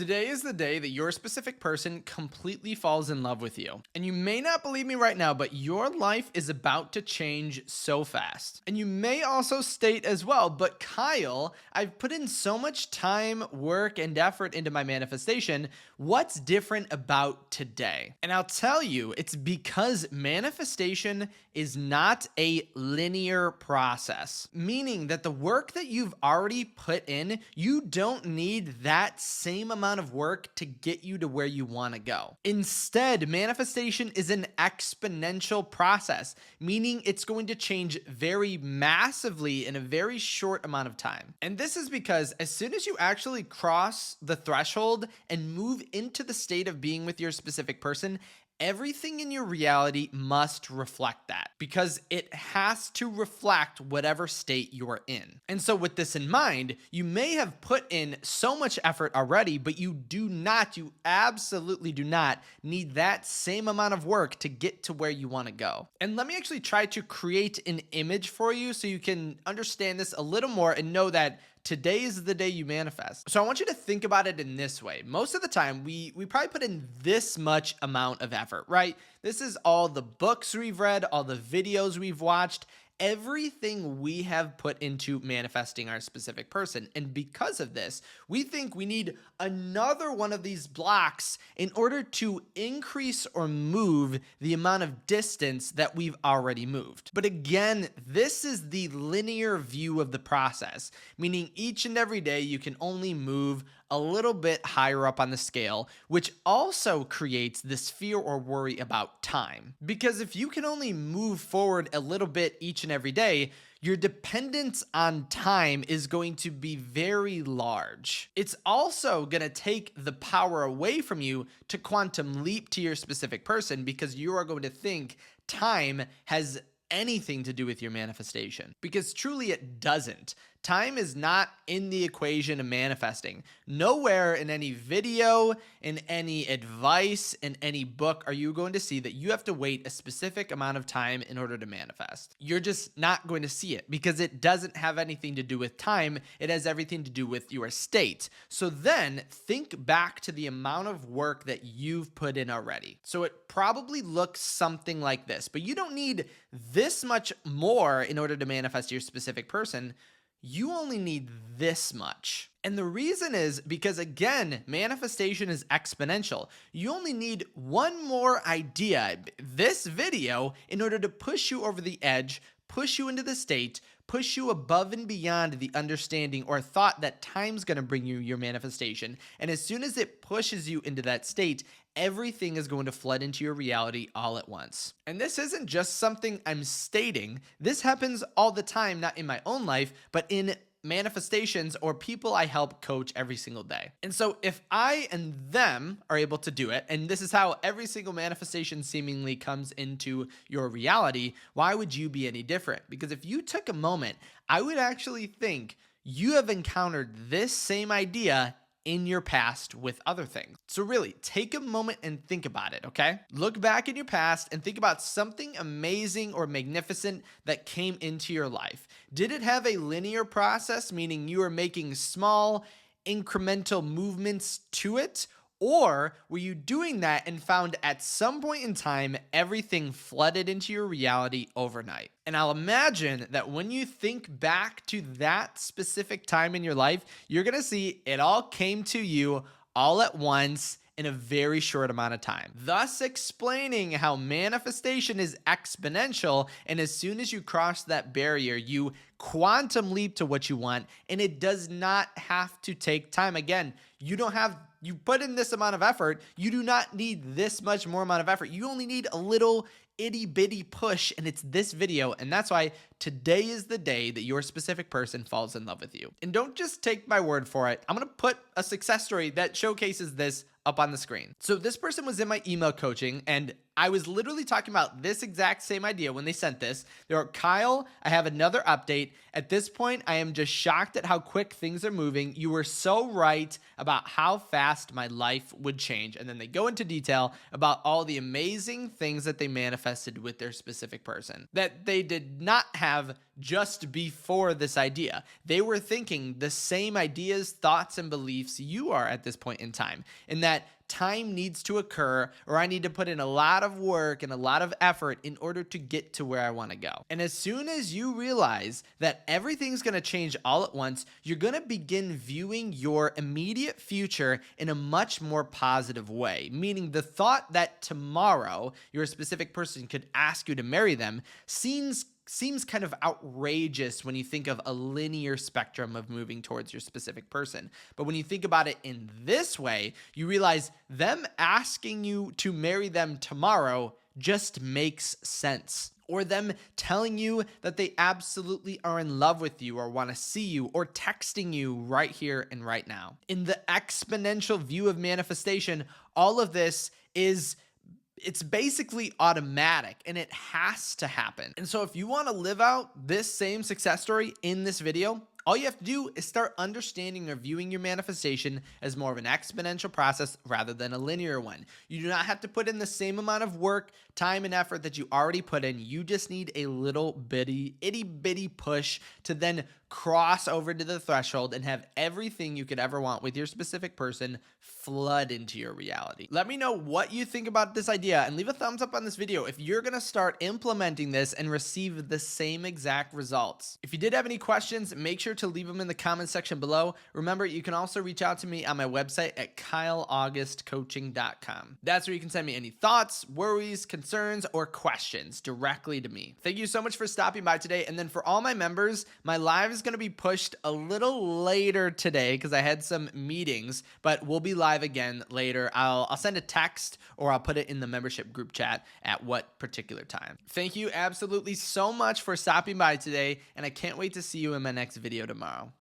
Today is the day that your specific person completely falls in love with you. And you may not believe me right now, but your life is about to change so fast. And you may also state as well, but Kyle, I've put in so much time, work, and effort into my manifestation. What's different about today? And I'll tell you, it's because manifestation is not a linear process, meaning that the work that you've already put in, you don't need that same amount of work to get you to where you want to go. Instead, manifestation is an exponential process, meaning it's going to change very massively in a very short amount of time. And this is because as soon as you actually cross the threshold and move into the state of being with your specific person, everything in your reality must reflect that because it has to reflect whatever state you're in. And so with this in mind, you may have put in so much effort already, but you absolutely do not need that same amount of work to get to where you want to go. And let me actually try to create an image for you so you can understand this a little more and know that today is the day you manifest. So I want you to think about it in this way. Most of the time, we probably put in this much amount of effort, right? This is all the books we've read, all the videos we've watched, everything we have put into manifesting our specific person. And because of this, we think we need another one of these blocks in order to increase or move the amount of distance that we've already moved. But again, this is the linear view of the process, meaning each and every day you can only move a little bit higher up on the scale, which also creates this fear or worry about time. Because if you can only move forward a little bit each and every day, your dependence on time is going to be very large. It's also going to take the power away from you to quantum leap to your specific person because you are going to think time has anything to do with your manifestation, because truly it doesn't. Time is not in the equation of manifesting. Nowhere in any video, in any advice, in any book are you going to see that you have to wait a specific amount of time in order to manifest. You're just not going to see it because it doesn't have anything to do with time. It has everything to do with your state. So then think back to the amount of work that you've put in already. So it probably looks something like this, but you don't need this much more in order to manifest your specific person. You only need this much. And the reason is because, again, manifestation is exponential. You only need one more idea, this video, in order to push you over the edge, push you into the state, push you above and beyond the understanding or thought that time's going to bring you your manifestation. And as soon as it pushes you into that state, everything is going to flood into your reality all at once. And this isn't just something I'm stating. This happens all the time, not in my own life, but in manifestations or people I help coach every single day. And so if I and them are able to do it, and this is how every single manifestation seemingly comes into your reality, why would you be any different? Because if you took a moment, I would actually think you have encountered this same idea in your past with other things. So really take a moment and think about it, okay? Look back in your past and think about something amazing or magnificent that came into your life. Did it have a linear process, meaning you were making small incremental movements to it? Or were you doing that and found at some point in time, everything flooded into your reality overnight? And I'll imagine that when you think back to that specific time in your life, you're going to see it all came to you all at once in a very short amount of time, thus explaining how manifestation is exponential. And as soon as you cross that barrier, you quantum leap to what you want, and it does not have to take time. Again, you put in this amount of effort, you do not need this much more amount of effort. You only need a little itty bitty push, and it's this video. And that's why today is the day that your specific person falls in love with you. And don't just take my word for it. I'm going to put a success story that showcases this up on the screen. So this person was in my email coaching, and I was literally talking about this exact same idea when they sent this. They were, Kyle, I have another update. At this point, I am just shocked at how quick things are moving. You were so right about how fast my life would change. And then they go into detail about all the amazing things that they manifested with their specific person that they did not have just before this idea. They were thinking the same ideas, thoughts, and beliefs you are at this point in time, and that time needs to occur, or I need to put in a lot of work and a lot of effort in order to get to where I want to go. And as soon as you realize that everything's going to change all at once, you're going to begin viewing your immediate future in a much more positive way. Meaning the thought that tomorrow your specific person could ask you to marry them seems kind of outrageous when you think of a linear spectrum of moving towards your specific person. But when you think about it in this way, you realize them asking you to marry them tomorrow just makes sense. Or them telling you that they absolutely are in love with you or want to see you, or texting you right here and right now. In the exponential view of manifestation, all of this it's basically automatic, and it has to happen. And so if you want to live out this same success story in this video, all you have to do is start understanding or viewing your manifestation as more of an exponential process rather than a linear one. You do not have to put in the same amount of work, time, and effort that you already put in. You just need a little bitty, itty bitty push to then cross over to the threshold and have everything you could ever want with your specific person flood into your reality. Let me know what you think about this idea and leave a thumbs up on this video if you're going to start implementing this and receive the same exact results. If you did have any questions, make sure to leave them in the comment section below. Remember, you can also reach out to me on my website at kyleaugustcoaching.com. That's where you can send me any thoughts, worries, concerns, or questions directly to me. Thank you so much for stopping by today. And then for all my members, my live is going to be pushed a little later today because I had some meetings, but we'll be live again later. I'll send a text or I'll put it in the membership group chat at what particular time. Thank you absolutely so much for stopping by today, and I can't wait to see you in my next video tomorrow.